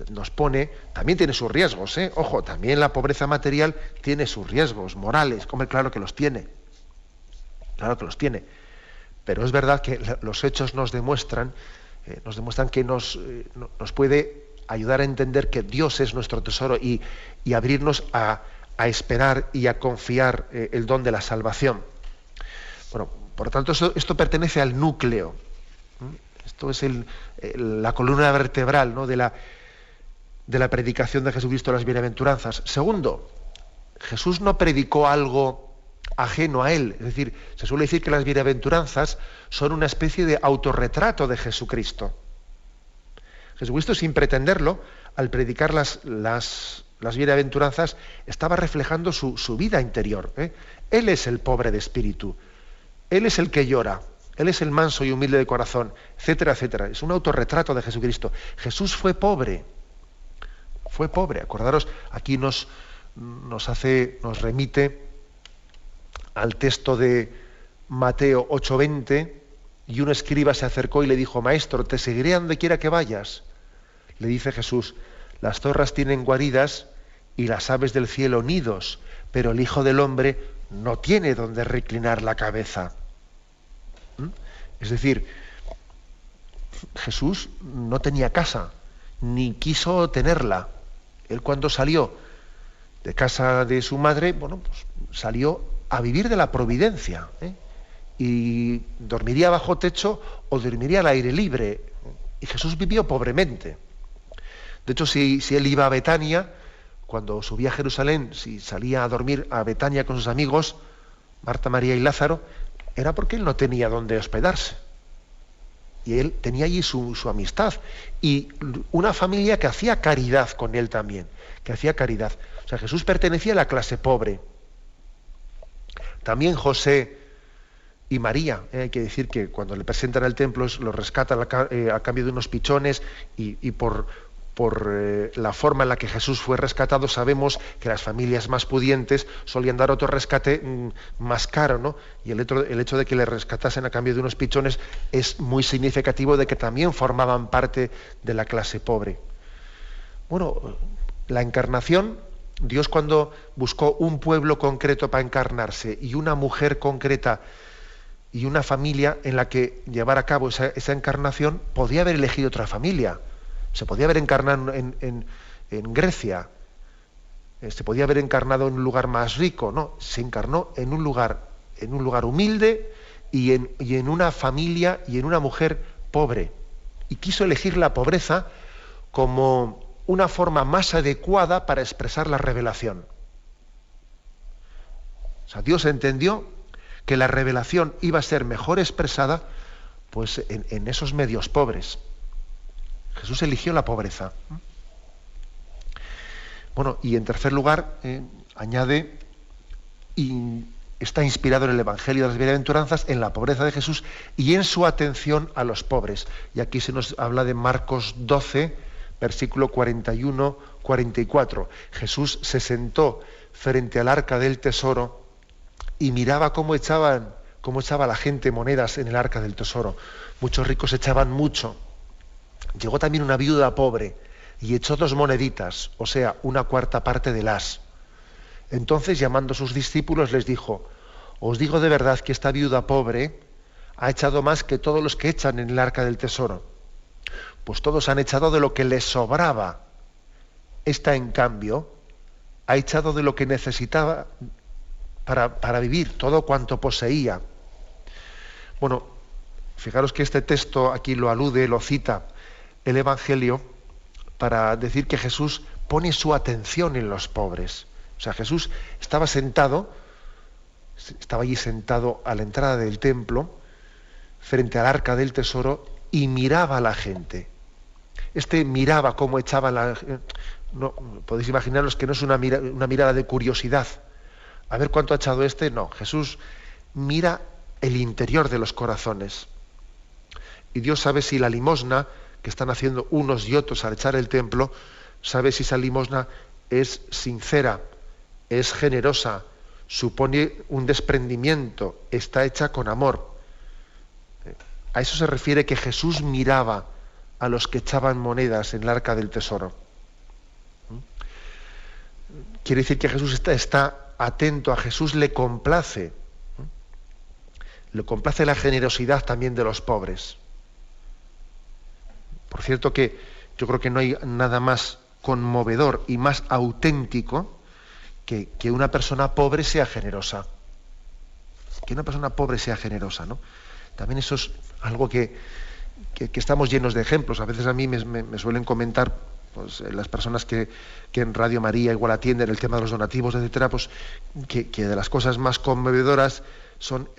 nos pone, también tiene sus riesgos, ojo, también la pobreza material tiene sus riesgos morales, como claro que los tiene, pero es verdad que los hechos nos demuestran que nos puede ayudar a entender que Dios es nuestro tesoro y abrirnos a esperar y a confiar el don de la salvación. Bueno, por lo tanto, esto pertenece al núcleo. Esto es la columna vertebral, ¿no?, de la predicación de Jesucristo de las bienaventuranzas. Segundo, Jesús no predicó algo ajeno a él. Es decir, se suele decir que las bienaventuranzas son una especie de autorretrato de Jesucristo. Jesucristo, sin pretenderlo, al predicar las bienaventuranzas, estaba reflejando su vida interior. Él es el pobre de espíritu. Él es el que llora. Él es el manso y humilde de corazón, etcétera, etcétera. Es un autorretrato de Jesucristo. Jesús fue pobre. Fue pobre. Acordaros, aquí nos remite al texto de Mateo 8:20, y un escriba se acercó y le dijo: Maestro, te seguiré a donde quiera que vayas. Le dice Jesús: las zorras tienen guaridas y las aves del cielo nidos, pero el Hijo del Hombre no tiene donde reclinar la cabeza. Es decir, Jesús no tenía casa, ni quiso tenerla. Él, cuando salió de casa de su madre, pues salió a vivir de la providencia, y dormiría bajo techo o dormiría al aire libre. Y Jesús vivió pobremente. De hecho, si él iba a Betania, cuando subía a Jerusalén, si salía a dormir a Betania con sus amigos, Marta, María y Lázaro, era porque él no tenía dónde hospedarse. Y él tenía allí su amistad y una familia que hacía caridad con él también, que hacía caridad. O sea, Jesús pertenecía a la clase pobre. También José y María, hay que decir que cuando le presentan al templo lo rescatan a cambio de unos pichones, y por la forma en la que Jesús fue rescatado, sabemos que las familias más pudientes solían dar otro rescate más caro, ¿no? Y el hecho de que le rescatasen a cambio de unos pichones es muy significativo de que también formaban parte de la clase pobre. Bueno, la encarnación, Dios, cuando buscó un pueblo concreto para encarnarse y una mujer concreta y una familia en la que llevar a cabo esa encarnación, podía haber elegido otra familia. Se podía haber encarnado en Grecia, se podía haber encarnado en un lugar más rico. No, se encarnó en un lugar humilde y en una familia y en una mujer pobre. Y quiso elegir la pobreza como una forma más adecuada para expresar la revelación. O sea, Dios entendió que la revelación iba a ser mejor expresada pues en esos medios pobres. Jesús eligió la pobreza. Bueno, y en tercer lugar, añade, y está inspirado en el Evangelio de las Bienaventuranzas, en la pobreza de Jesús y en su atención a los pobres. Y aquí se nos habla de Marcos 12, versículo 41-44. Jesús se sentó frente al arca del tesoro y miraba cómo echaba la gente monedas en el arca del tesoro. Muchos ricos echaban mucho. Llegó también una viuda pobre y echó 2 moneditas, o sea, 1/4 parte del as. Entonces, llamando a sus discípulos, les dijo: os digo de verdad que esta viuda pobre ha echado más que todos los que echan en el arca del tesoro, pues todos han echado de lo que les sobraba. Esta, en cambio, ha echado de lo que necesitaba para vivir, todo cuanto poseía. Bueno, fijaros que este texto aquí lo alude, lo cita el Evangelio para decir que Jesús pone su atención en los pobres. O sea, Jesús estaba allí sentado a la entrada del templo, frente al arca del tesoro, y miraba a la gente. miraba cómo echaba no, podéis imaginaros que no es una mirada de curiosidad. A ver cuánto ha echado no. Jesús mira el interior de los corazones. Y Dios sabe si la limosna que están haciendo unos y otros al echar el templo, sabe si esa limosna es sincera, es generosa, supone un desprendimiento, está hecha con amor. A eso se refiere que Jesús miraba a los que echaban monedas en el arca del tesoro. Quiere decir que Jesús está atento, a Jesús le complace la generosidad también de los pobres. Por cierto que yo creo que no hay nada más conmovedor y más auténtico que una persona pobre sea generosa. Que una persona pobre sea generosa, ¿no? También eso es algo que estamos llenos de ejemplos. A veces a mí me suelen comentar pues, las personas que en Radio María igual atienden el tema de los donativos, etcétera, pues que de las cosas más conmovedoras son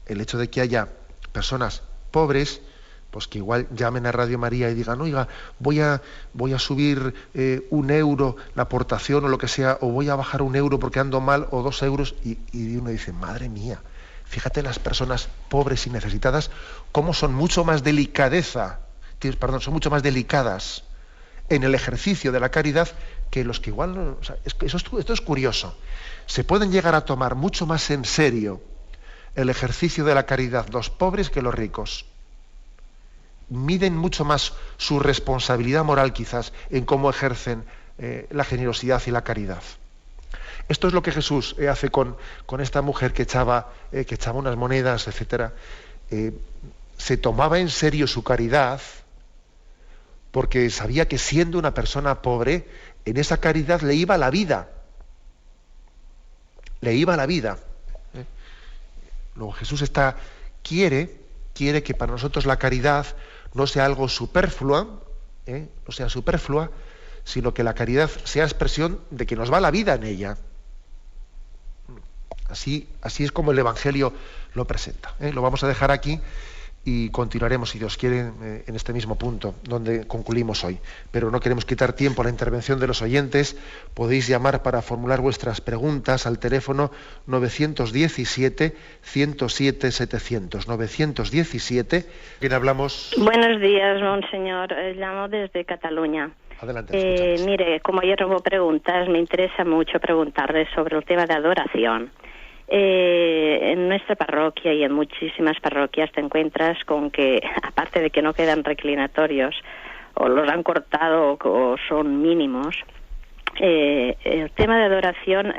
el hecho de que haya personas pobres pues que igual llamen a Radio María y digan, oiga, voy a subir 1 euro la aportación o lo que sea, o voy a bajar 1 euro porque ando mal, o 2 euros, y uno dice, madre mía, fíjate las personas pobres y necesitadas, cómo son mucho más son mucho más delicadas en el ejercicio de la caridad que los que igual no. O sea, esto es curioso. Se pueden llegar a tomar mucho más en serio el ejercicio de la caridad los pobres que los ricos. Miden mucho más su responsabilidad moral quizás en cómo ejercen la generosidad y la caridad. Esto es lo que Jesús hace con esta mujer que echaba unas monedas, etcétera. Se tomaba en serio su caridad porque sabía que siendo una persona pobre, en esa caridad le iba la vida. Le iba la vida. Luego Jesús quiere que para nosotros la caridad no sea algo superflua, no sea superflua, sino que la caridad sea expresión de que nos va la vida en ella. Así es como el Evangelio lo presenta. Lo vamos a dejar aquí y continuaremos, si Dios quiere, en este mismo punto, donde concluimos hoy. Pero no queremos quitar tiempo a la intervención de los oyentes. Podéis llamar para formular vuestras preguntas al teléfono 917-107-700. 917, ¿quién hablamos? Buenos días, monseñor. Llamo desde Cataluña. Adelante. Mire, como ayer no hubo preguntas, me interesa mucho preguntarle sobre el tema de adoración. En nuestra parroquia y en muchísimas parroquias te encuentras con que, aparte de que no quedan reclinatorios, o los han cortado o son mínimos, el tema de adoración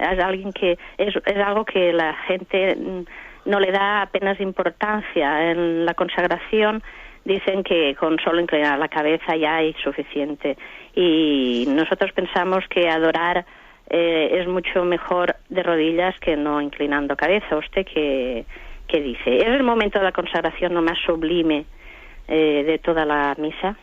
es algo que la gente no le da apenas importancia. En la consagración dicen que con solo inclinar la cabeza ya hay suficiente, y nosotros pensamos que adorar es mucho mejor de rodillas que no inclinando cabeza. ¿Usted qué dice? ¿Es el momento de la consagración lo más sublime de toda la misa,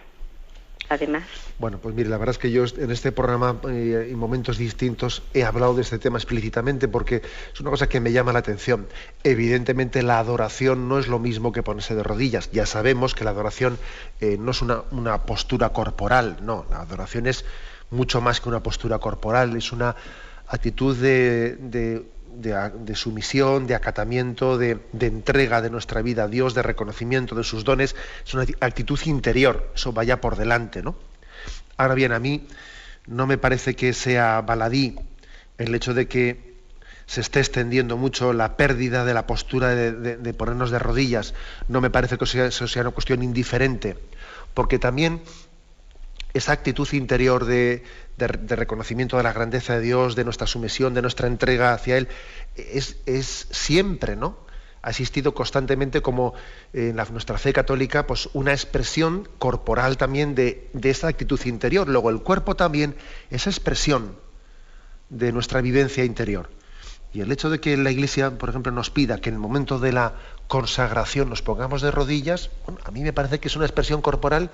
además? Bueno, pues mire, la verdad es que yo en este programa, en momentos distintos, he hablado de este tema explícitamente porque es una cosa que me llama la atención. Evidentemente la adoración no es lo mismo que ponerse de rodillas. Ya sabemos que la adoración no es una postura corporal, no, la adoración es mucho más que una postura corporal, es una actitud de sumisión, de acatamiento, de entrega de nuestra vida a Dios, de reconocimiento de sus dones. Es una actitud interior, eso vaya por delante, ¿no? Ahora bien, a mí no me parece que sea baladí el hecho de que se esté extendiendo mucho la pérdida de la postura de ponernos de rodillas. No me parece que eso sea una cuestión indiferente, porque también esa actitud interior de reconocimiento de la grandeza de Dios, de nuestra sumisión, de nuestra entrega hacia Él, es siempre, ¿no? Ha existido constantemente, como en nuestra fe católica, pues una expresión corporal también de esa actitud interior. Luego el cuerpo también, esa expresión de nuestra vivencia interior. Y el hecho de que la Iglesia, por ejemplo, nos pida que en el momento de la consagración nos pongamos de rodillas, bueno, a mí me parece que es una expresión corporal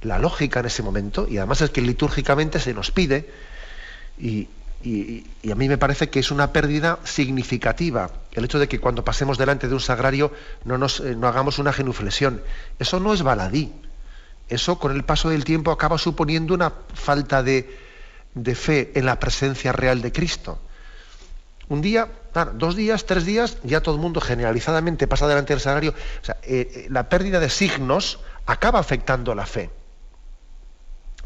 la lógica en ese momento, y además es que litúrgicamente se nos pide, y a mí me parece que es una pérdida significativa el hecho de que cuando pasemos delante de un sagrario no hagamos una genuflexión. Eso no es baladí, eso con el paso del tiempo acaba suponiendo una falta de fe en la presencia real de Cristo. Un día, 2 días, 3 días, ya todo el mundo generalizadamente pasa delante del sagrario. O sea, la pérdida de signos acaba afectando la fe.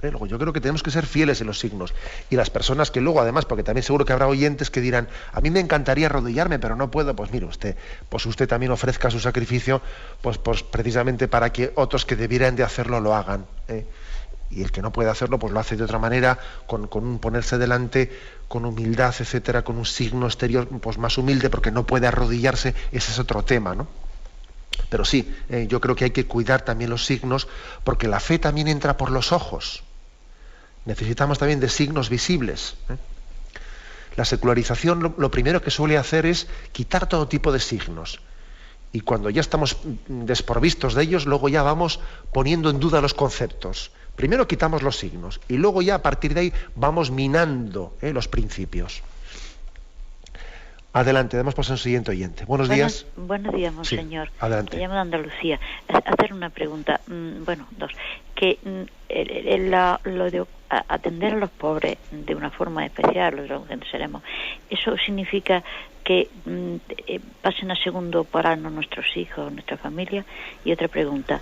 Luego, yo creo que tenemos que ser fieles en los signos. Y las personas que luego, además, porque también seguro que habrá oyentes que dirán, a mí me encantaría arrodillarme, pero no puedo. Pues mire usted, pues usted también ofrezca su sacrificio, pues precisamente para que otros que debieran de hacerlo lo hagan. Y el que no puede hacerlo, pues lo hace de otra manera, con un ponerse delante, con humildad, etcétera, con un signo exterior pues más humilde, porque no puede arrodillarse. Ese es otro tema, ¿no? Pero sí, yo creo que hay que cuidar también los signos, porque la fe también entra por los ojos. Necesitamos también de signos visibles. La secularización lo primero que suele hacer es quitar todo tipo de signos. Y cuando ya estamos desprovistos de ellos, luego ya vamos poniendo en duda los conceptos. Primero quitamos los signos y luego ya a partir de ahí vamos minando los principios. Adelante, damos paso al siguiente oyente. Buenos días. Buenos días, monseñor. Sí, adelante. Me llamo de Andalucía. Hacer una pregunta, dos. Que lo de atender a los pobres de una forma especial, lo que seremos, ¿eso significa que pasen a segundo plano nuestros hijos, nuestra familia? Y otra pregunta,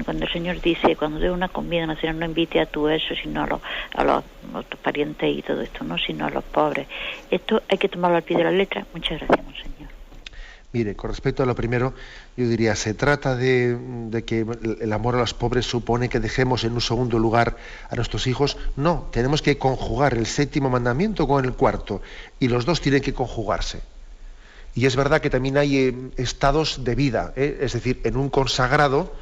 cuando el Señor dice, cuando dé una comida nacional, no invite a tu eso, sino a los parientes y todo esto, no, sino a los pobres. ¿Esto hay que tomarlo al pie de la letra? Muchas gracias, monseñor. Mire, con respecto a lo primero, yo diría, se trata de que el amor a los pobres supone que dejemos en un segundo lugar a nuestros hijos. No, tenemos que conjugar el 7º mandamiento con el 4º, y los dos tienen que conjugarse. Y es verdad que también hay estados de vida, es decir, en un consagrado,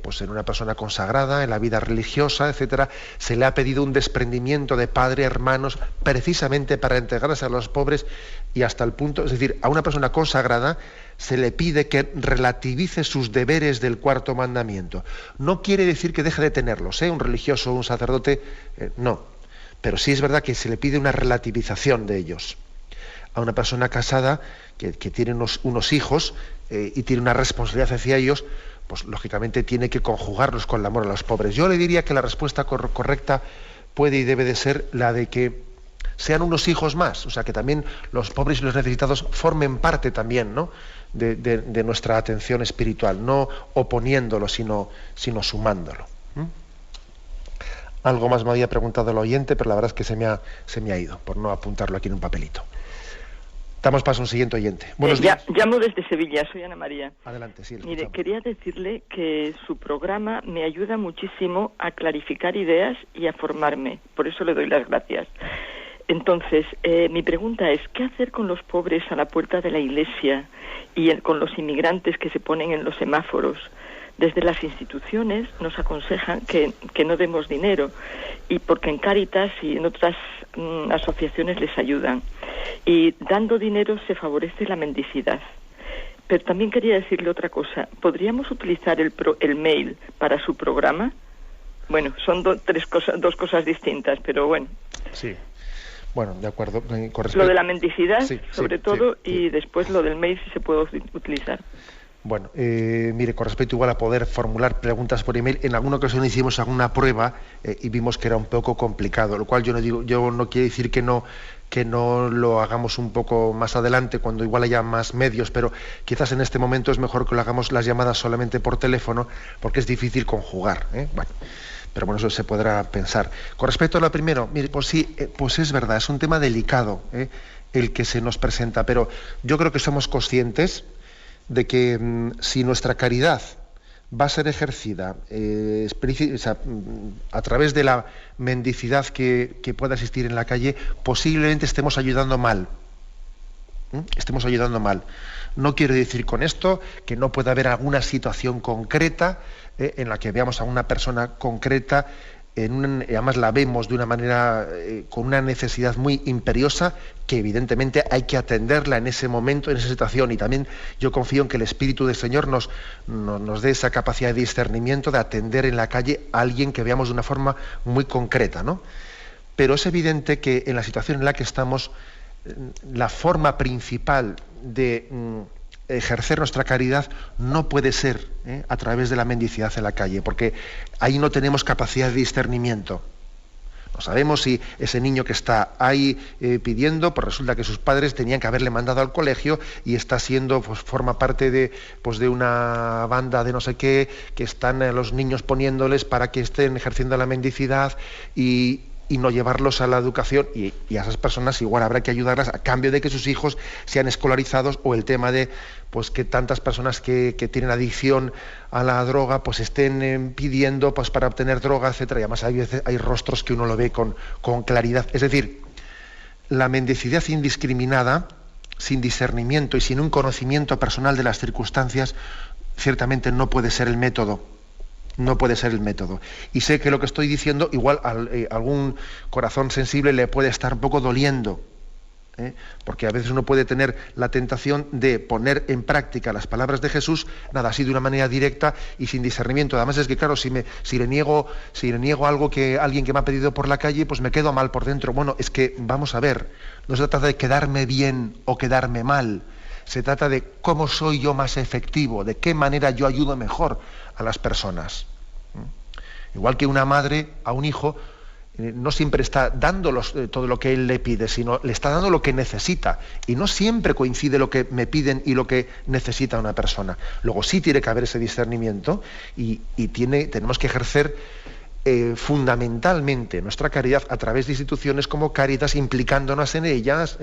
pues en una persona consagrada, en la vida religiosa, etcétera, se le ha pedido un desprendimiento de padre, hermanos, precisamente para entregarse a los pobres, y hasta el punto, es decir, a una persona consagrada se le pide que relativice sus deberes del 4º mandamiento. No quiere decir que deje de tenerlos, un religioso, un sacerdote, no. Pero sí es verdad que se le pide una relativización de ellos. A una persona casada que tiene unos hijos y tiene una responsabilidad hacia ellos, pues lógicamente tiene que conjugarlos con el amor a los pobres. Yo le diría que la respuesta correcta puede y debe de ser la de que sean unos hijos más, o sea, que también los pobres y los necesitados formen parte también, ¿no?, de nuestra atención espiritual, no oponiéndolo, sino sumándolo. Algo más me había preguntado el oyente, pero la verdad es que se me ha ido, por no apuntarlo aquí en un papelito. Damos paso a un siguiente oyente. Buenos días. Llamo desde Sevilla, soy Ana María. Adelante, sí. Mire, quería decirle que su programa me ayuda muchísimo a clarificar ideas y a formarme. Por eso le doy las gracias. Entonces, mi pregunta es, ¿qué hacer con los pobres a la puerta de la iglesia y con los inmigrantes que se ponen en los semáforos? Desde las instituciones nos aconsejan que no demos dinero, y porque en Cáritas y en otras asociaciones les ayudan. Y dando dinero se favorece la mendicidad. Pero también quería decirle otra cosa. ¿Podríamos utilizar el mail para su programa? Bueno, son dos cosas distintas, pero bueno. Sí. Bueno, de acuerdo. Lo de la mendicidad, sí, sobre todo, sí. Y después lo del mail, si se puede utilizar. Bueno, mire, con respecto igual a poder formular preguntas por email, en alguna ocasión hicimos alguna prueba y vimos que era un poco complicado, lo cual yo no quiero decir que no lo hagamos un poco más adelante, cuando igual haya más medios, pero quizás en este momento es mejor que lo hagamos las llamadas solamente por teléfono, porque es difícil conjugar, Bueno, pero bueno, eso se podrá pensar. Con respecto a lo primero, mire, pues sí, pues es verdad, es un tema delicado, el que se nos presenta, pero yo creo que somos conscientes de que si nuestra caridad va a ser ejercida a través de la mendicidad que pueda existir en la calle, posiblemente estemos ayudando mal. Estemos ayudando mal. No quiero decir con esto que no pueda haber alguna situación concreta en la que veamos a una persona concreta, además la vemos de una manera con una necesidad muy imperiosa, que evidentemente hay que atenderla en ese momento, en esa situación, y también yo confío en que el Espíritu del Señor nos dé esa capacidad de discernimiento de atender en la calle a alguien que veamos de una forma muy concreta, ¿no? Pero es evidente que en la situación en la que estamos, la forma principal de ejercer nuestra caridad no puede ser a través de la mendicidad en la calle, porque ahí no tenemos capacidad de discernimiento. No sabemos si ese niño que está ahí pidiendo, pues resulta que sus padres tenían que haberle mandado al colegio y está siendo, pues forma parte de una banda de no sé qué, que están los niños poniéndoles para que estén ejerciendo la mendicidad y no llevarlos a la educación, y a esas personas igual habrá que ayudarlas a cambio de que sus hijos sean escolarizados, o el tema de pues que tantas personas que tienen adicción a la droga pues estén pidiendo pues para obtener droga, etcétera. Y además hay rostros que uno lo ve con claridad. Es decir, la mendicidad indiscriminada, sin discernimiento y sin un conocimiento personal de las circunstancias, ciertamente no puede ser el método. No puede ser el método. Y sé que lo que estoy diciendo igual a algún corazón sensible le puede estar un poco doliendo, porque a veces uno puede tener la tentación de poner en práctica las palabras de Jesús, nada, así de una manera directa y sin discernimiento. Además es que, claro, si le niego algo que alguien que me ha pedido por la calle, pues me quedo mal por dentro. Bueno, es que, vamos a ver, no se trata de quedarme bien o quedarme mal, se trata de cómo soy yo más efectivo, de qué manera yo ayudo mejor a las personas. Igual que una madre a un hijo no siempre está dando todo lo que él le pide, sino le está dando lo que necesita, y no siempre coincide lo que me piden y lo que necesita una persona. Luego sí tiene que haber ese discernimiento y tenemos que ejercer fundamentalmente nuestra caridad a través de instituciones como Cáritas, implicándonos en ellas,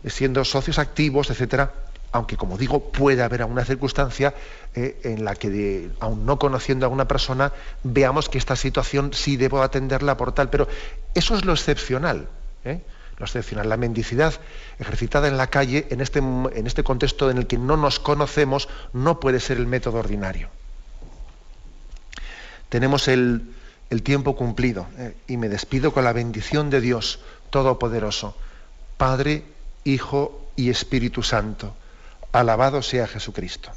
siendo socios activos, etcétera. Aunque, como digo, puede haber alguna circunstancia en la que, aun no conociendo a una persona, veamos que esta situación sí debo atenderla por tal, pero eso es lo excepcional. Lo excepcional. La mendicidad ejercitada en la calle, en este contexto en el que no nos conocemos, no puede ser el método ordinario. Tenemos el tiempo cumplido, y me despido con la bendición de Dios Todopoderoso, Padre, Hijo y Espíritu Santo. Alabado sea Jesucristo.